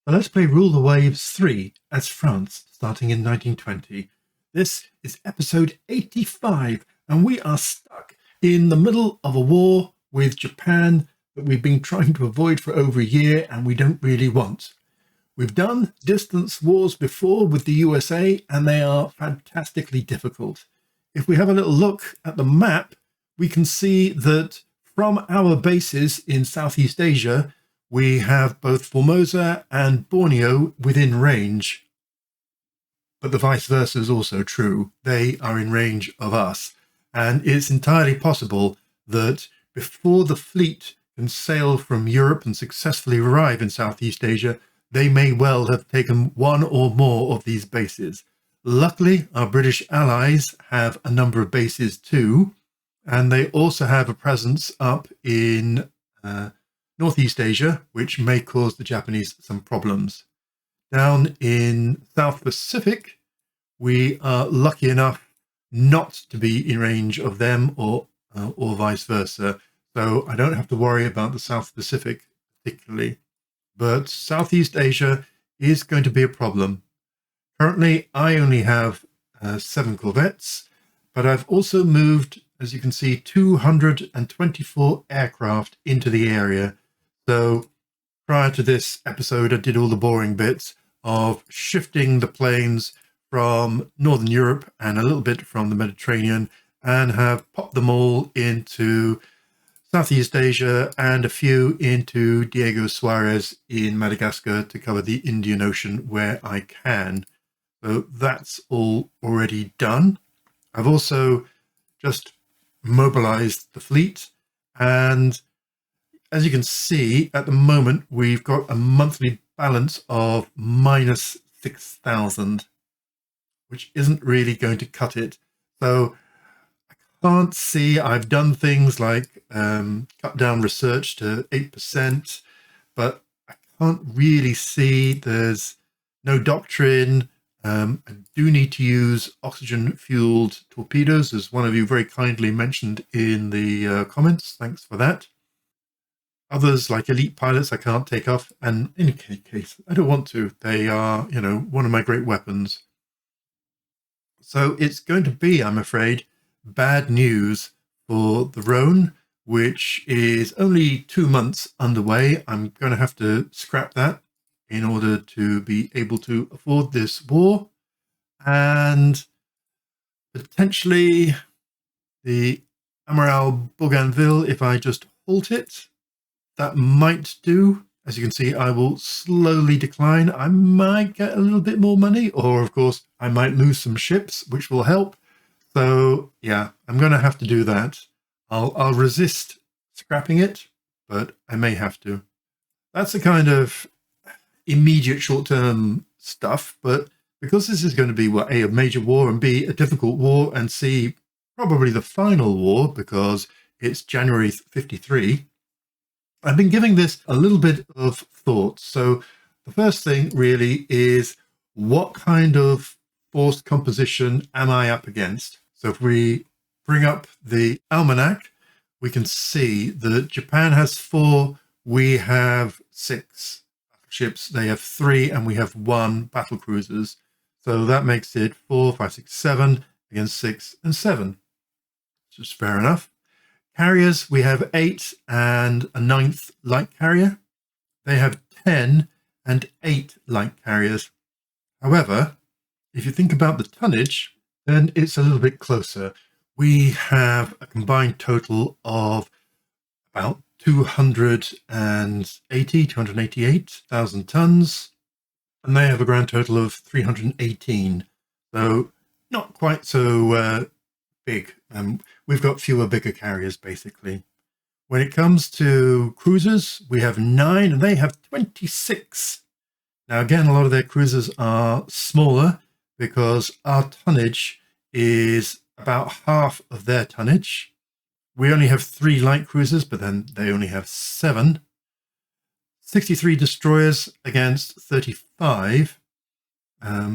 So let's play Rule the Waves 3 as France, starting in 1920. This is episode 85, and we are stuck in the middle of a war with Japan that we've been trying to avoid for over a year and we don't really want. We've done distance wars before with the USA, and they are fantastically difficult. If we have a little look at the map, we can see that from our bases in Southeast Asia, we have both Formosa and Borneo within range. But the vice versa is also true. They are in range of us. And it's entirely possible that before the fleet can sail from Europe and successfully arrive in Southeast Asia, they may well have taken one or more of these bases. Luckily, our British allies have a number of bases too, and they also have a presence up in Northeast Asia, which may cause the Japanese some problems. Down in South Pacific, we are lucky enough not to be in range of them or vice versa. So I don't have to worry about the South Pacific particularly. But Southeast Asia is going to be a problem. Currently, I only have 7 corvettes, but I've also moved, as you can see, 224 aircraft into the area. So prior to this episode, I did all the boring bits of shifting the planes from Northern Europe and a little bit from the Mediterranean, and have popped them all into Southeast Asia and a few into Diego Suarez in Madagascar to cover the Indian Ocean where I can. So that's all already done. I've also just mobilized the fleet, and as you can see, at the moment, we've got a monthly balance of minus 6,000, which isn't really going to cut it. So I can't see, I've done things like cut down research to 8%, but I can't really see, there's no doctrine. I do need to use oxygen-fueled torpedoes, as one of you very kindly mentioned in the comments. Thanks for that. Others, like elite pilots, I can't take off, and in any case, I don't want to. They are, one of my great weapons. So it's going to be, I'm afraid, bad news for the Rhone, which is only 2 months underway. I'm going to have to scrap that in order to be able to afford this war. And potentially the Amiral Bougainville, if I just halt it, that might do. As you can see, I will slowly decline. I might get a little bit more money, or of course, I might lose some ships, which will help. So yeah, I'm going to have to do that. I'll resist scrapping it, but I may have to. That's the kind of immediate short-term stuff, but because this is going to be A, a major war, and B, a difficult war, and C, probably the final war because it's January 53, I've been giving this a little bit of thought. So the first thing really is, what kind of force composition am I up against? So if we bring up the almanac, we can see that Japan has 4, we have 6 ships, they have 3, and we have 1 battle cruisers. So that makes it 4, 5, 6, 7 against 6 and 7. Which is fair enough. Carriers, we have 8 and a 9th light carrier. They have 10 and 8 light carriers. However, if you think about the tonnage, then it's a little bit closer. We have a combined total of about 288,000 tons, and they have a grand total of 318. So not quite so big. We've got fewer bigger carriers, basically. When it comes to cruisers, we have 9 and they have 26. Now, again, a lot of their cruisers are smaller because our tonnage is about half of their tonnage. We only have 3 light cruisers, but then they only have 7. 63 destroyers against 35.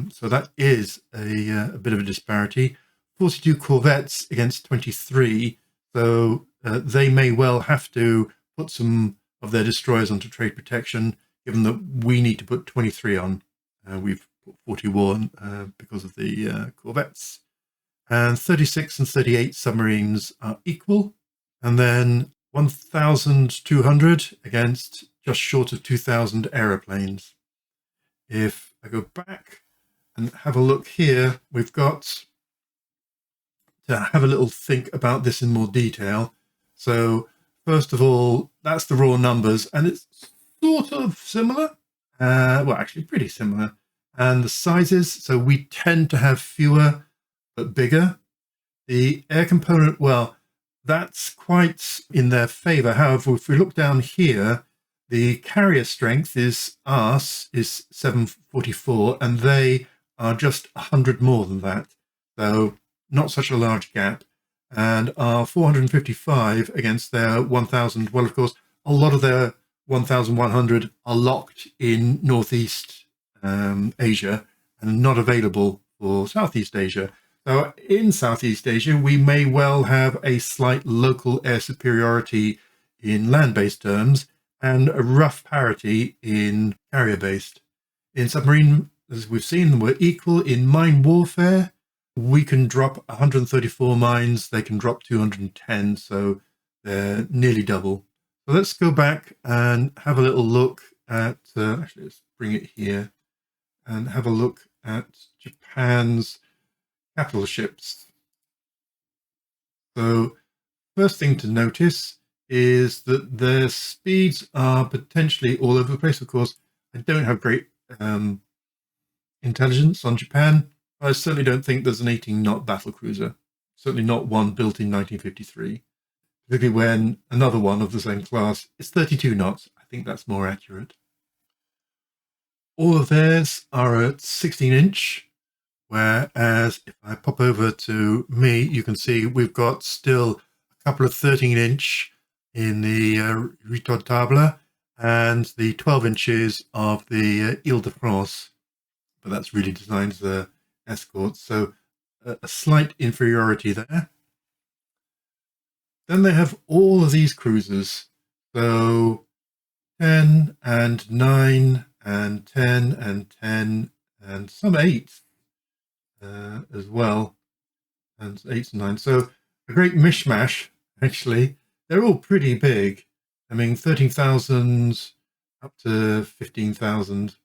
So that is a bit of a disparity. 42 corvettes against 23. So they may well have to put some of their destroyers onto trade protection given that we need to put 23 on. We've put 41 because of the corvettes. And 36 and 38 submarines are equal. And then 1,200 against just short of 2,000 aeroplanes. If I go back and have a look here, we've got to have a little think about this in more detail. So first of all, that's the raw numbers, and it's sort of similar. Well, actually pretty similar. And the sizes, so we tend to have fewer but bigger. The air component, well, that's quite in their favor. However, if we look down here, the carrier strength is 744, and they are just 100 more than that. So not such a large gap. And our 455 against their 1,000, well, of course, a lot of their 1,100 are locked in Northeast Asia and not available for Southeast Asia. So in Southeast Asia, we may well have a slight local air superiority in land-based terms and a rough parity in carrier-based. In submarine, as we've seen, we're equal. In mine warfare, we can drop 134 mines, they can drop 210, so they're nearly double. So let's go back and have a little look at, actually let's bring it here, and have a look at Japan's capital ships. So first thing to notice is that their speeds are potentially all over the place. Of course, I don't have great intelligence on Japan. I certainly don't think there's an 18-knot battlecruiser. Certainly not one built in 1953. Particularly when another one of the same class is 32 knots. I think that's more accurate. All of theirs are at 16-inch, whereas if I pop over to me, you can see we've got still a couple of 13-inch in the Retortable and the 12 inches of the Ile-de-France, but that's really designed as a escort, so a slight inferiority there. Then they have all of these cruisers, so 10 and 9 and 10 and 10 and some 8 as well, and 8s and 9. So a great mishmash, actually. They're all pretty big. I mean, 13,000 up to 15,000.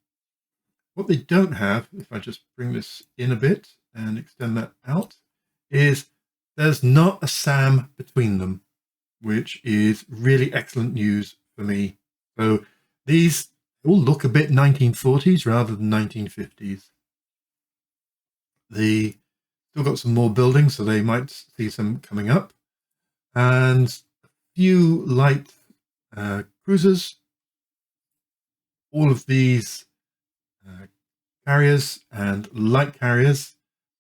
What they don't have, if I just bring this in a bit and extend that out, is there's not a SAM between them, which is really excellent news for me. So these all look a bit 1940s rather than 1950s. They still got some more buildings, so they might see some coming up. And a few light cruisers. All of these carriers and light carriers.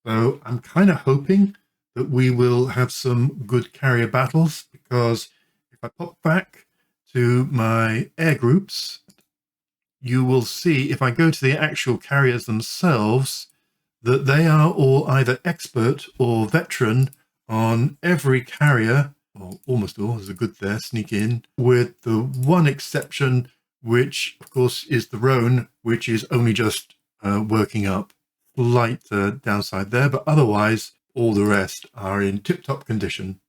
So I'm kind of hoping that we will have some good carrier battles, because if I pop back to my air groups, you will see if I go to the actual carriers themselves that they are all either expert or veteran on every carrier, or almost all. There's a good there, sneak in, with the one exception, which of course is the Rhone, which is only just working up. Slight downside there, but otherwise all the rest are in tip-top condition.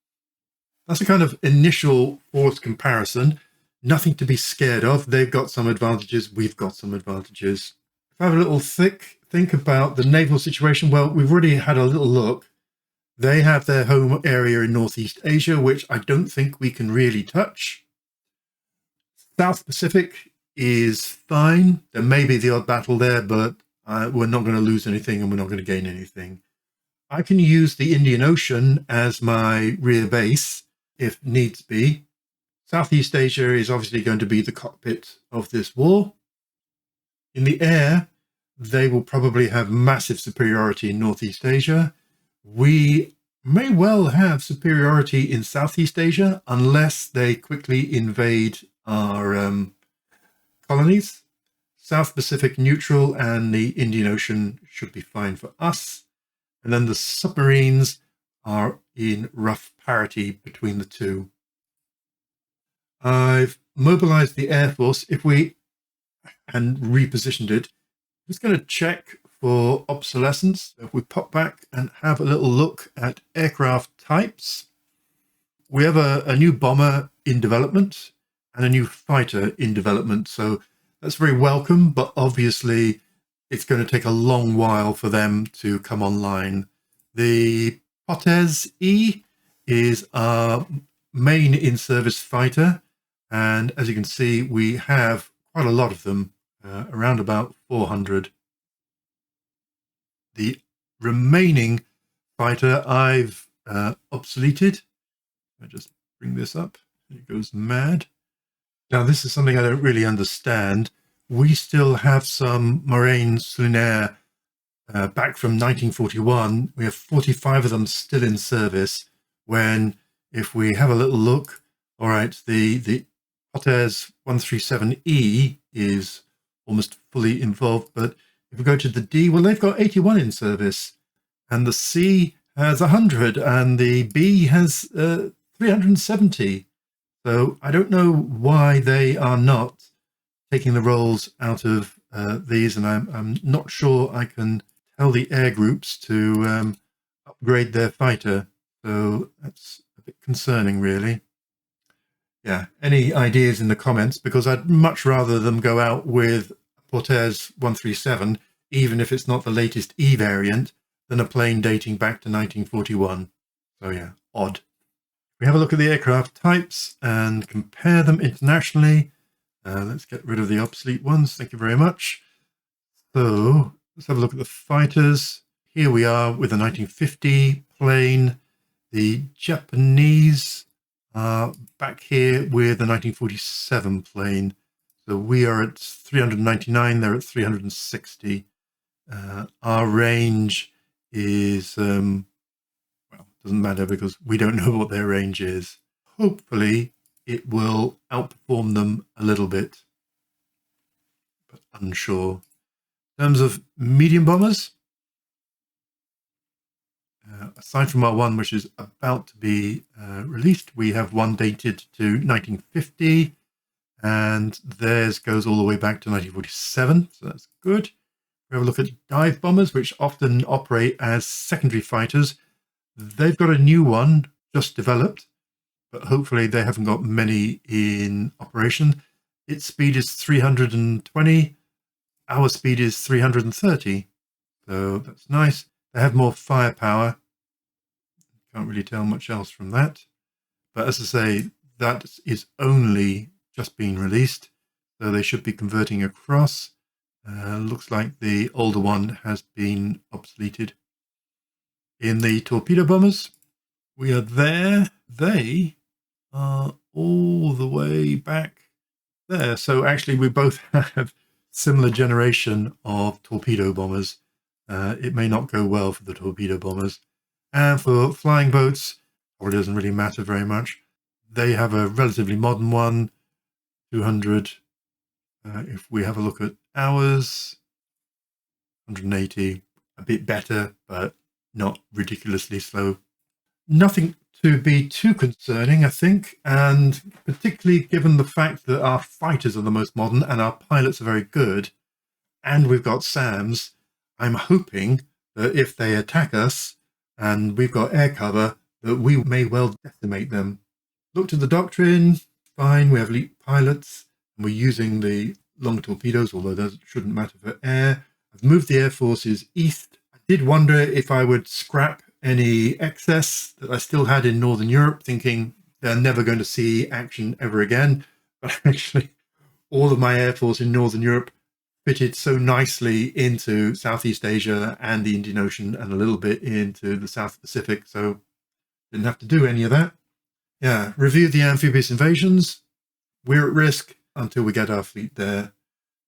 That's a kind of initial force comparison. Nothing to be scared of. They've got some advantages, we've got some advantages. If I have a little think about the naval situation, well, we've already had a little look. They have their home area in Northeast Asia, which I don't think we can really touch. South Pacific is fine. There may be the odd battle there, but we're not going to lose anything and we're not going to gain anything. I can use the Indian Ocean as my rear base if needs be. Southeast Asia is obviously going to be the cockpit of this war. In the air, they will probably have massive superiority in Northeast Asia. We may well have superiority in Southeast Asia unless they quickly invade our colonies. South Pacific neutral and the Indian Ocean should be fine for us. And then the submarines are in rough parity between the two. I've mobilized the Air Force. If we and repositioned it. Just going to check for obsolescence. If we pop back and have a little look at aircraft types, we have a new bomber in development and a new fighter in development. So that's very welcome, but obviously it's going to take a long while for them to come online. The Potez E is our main in-service fighter. And as you can see, we have quite a lot of them, around about 400. The remaining fighter I've obsoleted. I just bring this up. It goes mad. Now, this is something I don't really understand. We still have some Marines Lunaire back from 1941. We have 45 of them still in service, when if we have a little look, all right, the Potez 137E is almost fully involved, but if we go to the D, well, they've got 81 in service, and the C has 100, and the B has 370. So I don't know why they are not taking the roles out of these, and I'm not sure I can tell the air groups to upgrade their fighter. So that's a bit concerning, really. Yeah, any ideas in the comments, because I'd much rather them go out with Potez 137, even if it's not the latest E variant, than a plane dating back to 1941. So yeah, odd. We have a look at the aircraft types and compare them internationally. Let's get rid of the obsolete ones. Thank you very much. So let's have a look at the fighters. Here we are with the 1950 plane. The Japanese are back here with the 1947 plane. So we are at 399, they're at 360. Our range is, well, doesn't matter because we don't know what their range is. Hopefully it will outperform them a little bit, but unsure. In terms of medium bombers, aside from our one, which is about to be released, we have one dated to 1950, and theirs goes all the way back to 1947, so that's good. We have a look at dive bombers, which often operate as secondary fighters. They've got a new one just developed, but hopefully they haven't got many in operation. Its speed is 320. Our speed is 330. So that's nice. They have more firepower. Can't really tell much else from that. But as I say, that is only just been released. So they should be converting across. Looks like the older one has been obsoleted. In the torpedo bombers, we are there. They are all the way back there. So actually we both have similar generation of torpedo bombers. It may not go well for the torpedo bombers. And for flying boats, well, it doesn't really matter very much. They have a relatively modern one, 200. If we have a look at ours, 180, a bit better, but not ridiculously slow. Nothing to be too concerning, I think, and particularly given the fact that our fighters are the most modern and our pilots are very good, and we've got SAMs, I'm hoping that if they attack us and we've got air cover, that we may well decimate them. Looked at the doctrine, fine, we have elite pilots, and we're using the long torpedoes, although that shouldn't matter for air. I've moved the air forces east. I did wonder if I would scrap any excess that I still had in Northern Europe, thinking they're never going to see action ever again. But actually, all of my air force in Northern Europe fitted so nicely into Southeast Asia and the Indian Ocean and a little bit into the South Pacific, so didn't have to do any of that. Yeah, review the amphibious invasions. We're at risk until we get our fleet there.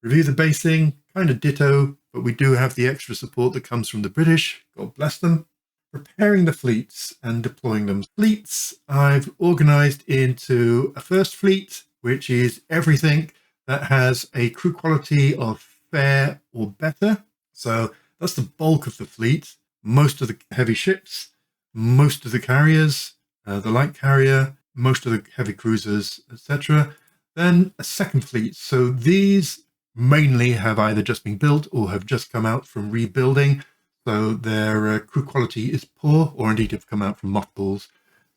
Review the basing, kind of ditto, but we do have the extra support that comes from the British, God bless them. Preparing the fleets and deploying them. Fleets I've organized into a first fleet, which is everything that has a crew quality of fair or better. So that's the bulk of the fleet. Most of the heavy ships, most of the carriers, the light carrier, most of the heavy cruisers, etc. Then a second fleet. So these mainly have either just been built or have just come out from rebuilding. So their crew quality is poor, or indeed have come out from mothballs.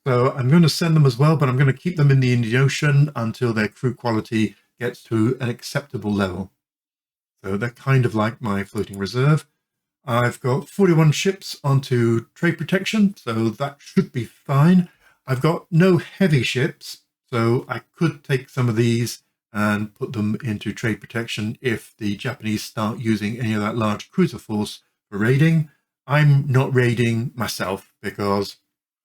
So I'm going to send them as well, but I'm going to keep them in the Indian Ocean until their crew quality gets to an acceptable level. So they're kind of like my floating reserve. I've got 41 ships onto trade protection, so that should be fine. I've got no heavy ships, so I could take some of these and put them into trade protection if the Japanese start using any of that large cruiser force for raiding. I'm not raiding myself because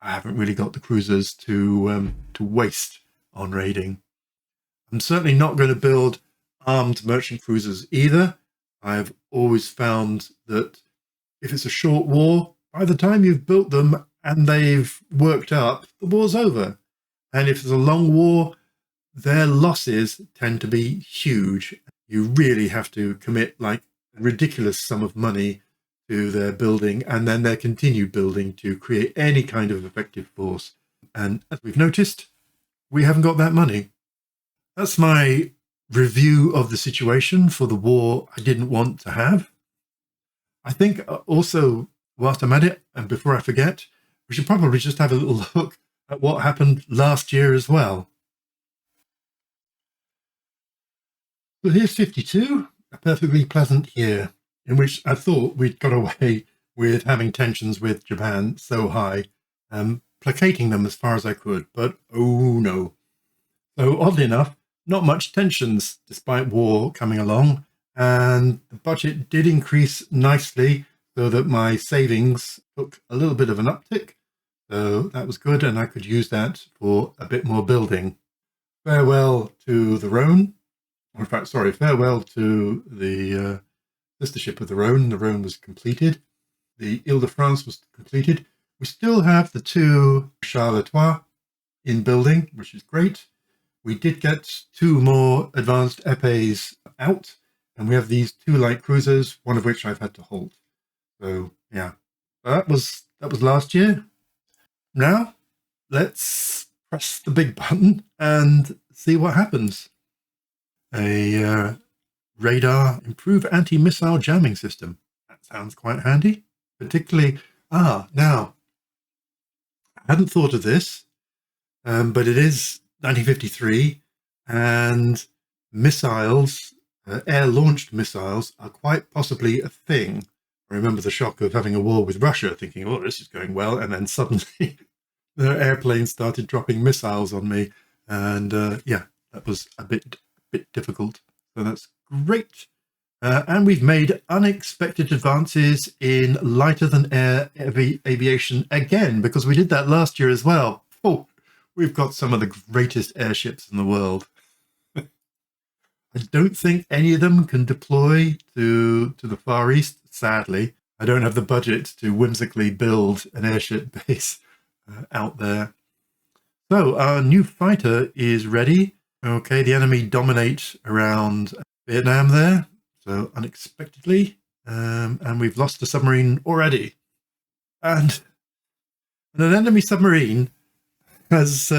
I haven't really got the cruisers to waste on raiding. I'm certainly not going to build armed merchant cruisers either. I've always found that if it's a short war, by the time you've built them and they've worked up, the war's over. And if it's a long war, their losses tend to be huge. You really have to commit like a ridiculous sum of money to their building and then their continued building to create any kind of effective force. And as we've noticed, we haven't got that money. That's my review of the situation for the war I didn't want to have. I think also, whilst I'm at it, and before I forget, we should probably just have a little look at what happened last year as well. So here's 52, a perfectly pleasant year, in which I thought we'd got away with having tensions with Japan so high, placating them as far as I could, but oh no. So oddly enough, not much tensions despite war coming along, and the budget did increase nicely so that my savings took a little bit of an uptick. So that was good, and I could use that for a bit more building. Farewell to the Rhone. In fact, sorry, farewell to the sister ship of the Rhone. The Rhone was completed. The Ile-de-France was completed. We still have the two Charleroi in building, which is great. We did get 2 more advanced épées out, and we have these 2 light cruisers, one of which I've had to halt. So yeah, that was last year. Now let's press the big button and see what happens. A radar improve anti-missile jamming system. That sounds quite handy. Particularly, now I hadn't thought of this, but it is 1953, and missiles, air-launched missiles, are quite possibly a thing. I remember the shock of having a war with Russia, thinking, oh, this is going well, and then suddenly the airplanes started dropping missiles on me, and yeah, that was a bit difficult. So that's great. And we've made unexpected advances in lighter-than-air aviation again, because we did that last year as well. Oh, we've got some of the greatest airships in the world. I don't think any of them can deploy to the Far East, sadly. I don't have the budget to whimsically build an airship base out there. So our new fighter is ready. Okay, the enemy dominate around Vietnam there, so unexpectedly. And we've lost a submarine already. And an enemy submarine has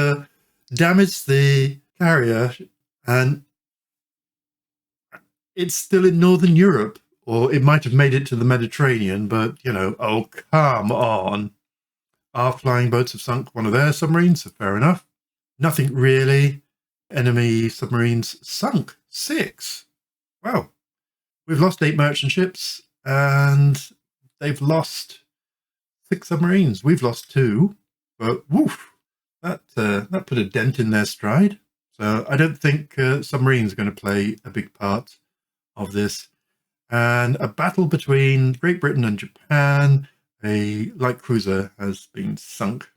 damaged the carrier, and it's still in Northern Europe, or it might have made it to the Mediterranean, but, you know, oh, come on. Our flying boats have sunk one of their submarines, so fair enough. Nothing really. Enemy submarines sunk 6. Wow. We've lost 8 merchant ships, and they've lost 6 submarines. We've lost 2, but woof. That put a dent in their stride. So I don't think submarines are going to play a big part of this. And a battle between Great Britain and Japan, a light cruiser has been sunk.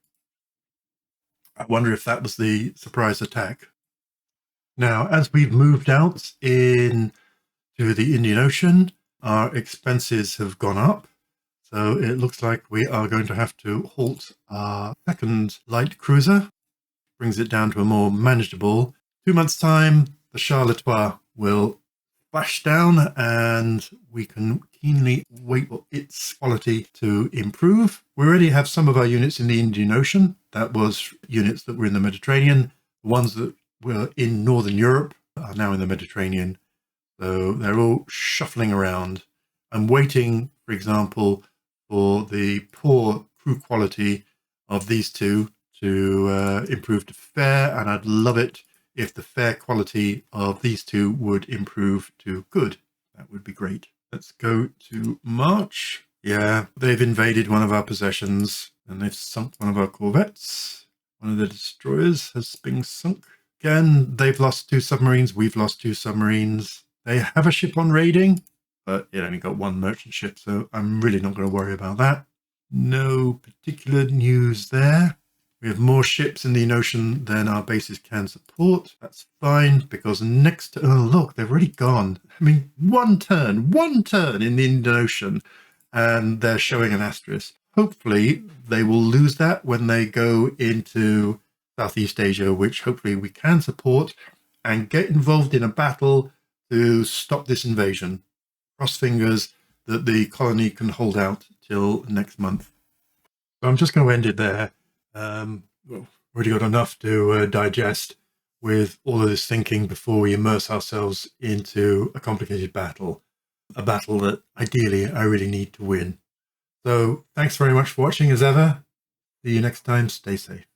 I wonder if that was the surprise attack. Now, as we've moved out into the Indian Ocean, our expenses have gone up. So it looks like we are going to have to halt our second light cruiser. Brings it down to a more manageable. 2 months' time, the Charleroi will flash down, and we can keenly wait for its quality to improve. We already have some of our units in the Indian Ocean. That was units that were in the Mediterranean. The ones that were in Northern Europe are now in the Mediterranean. So they're all shuffling around. I'm waiting, for example, for the poor crew quality of these two to improve to fair, and I'd love it if the fair quality of these two would improve to good. That would be great. Let's go to March. Yeah, they've invaded one of our possessions and they've sunk one of our corvettes. One of the destroyers has been sunk. Again, they've lost 2 submarines. We've lost 2 submarines. They have a ship on raiding, but it only got 1 merchant ship, so I'm really not going to worry about that. No particular news there. We have more ships in the Indian Ocean than our bases can support. That's fine, because next... Oh, look, they've already gone. I mean, one turn in the Indian Ocean, and they're showing an asterisk. Hopefully, they will lose that when they go into Southeast Asia, which hopefully we can support and get involved in a battle to stop this invasion. Cross fingers that the colony can hold out till next month. So I'm just going to end it there. We've already got enough to digest with all of this thinking before we immerse ourselves into a complicated battle. A battle that ideally I really need to win. So thanks very much for watching as ever. See you next time. Stay safe.